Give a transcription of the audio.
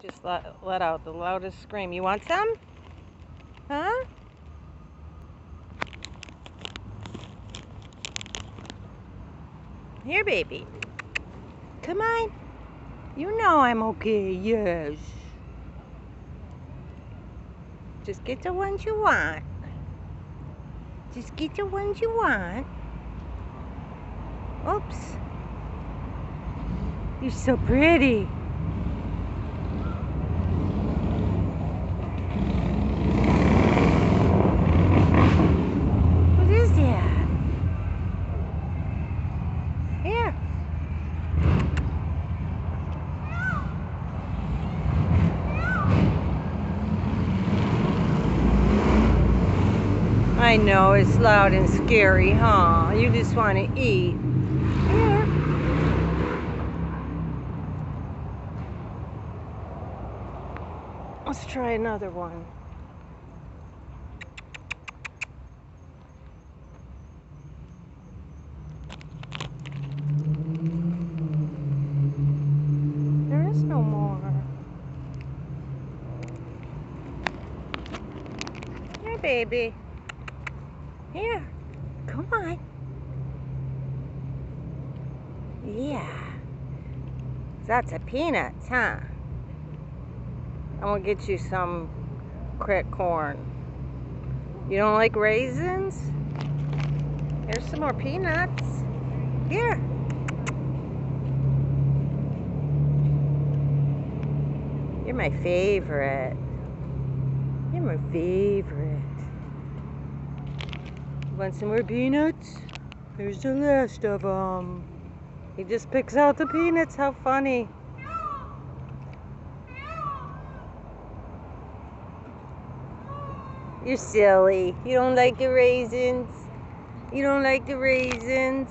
Just let out the loudest scream. You want some? Huh? Here, baby. Come on. You know I'm okay, yes. Just get the ones you want. Just get the ones you want. Oops. You're so pretty. What is that? Here. I know, it's loud and scary, huh? You just want to eat. Here. Let's try another one. There is no more. Here, baby. Here. Come on. Yeah. That's a peanuts, huh? I'm gonna get you some cracked corn. You don't like raisins? Here's some more peanuts. Here. You're my favorite. You're my favorite. Want some more peanuts? Here's the last of them. He just picks out the peanuts. How funny. You're silly. You don't like the raisins? You don't like the raisins?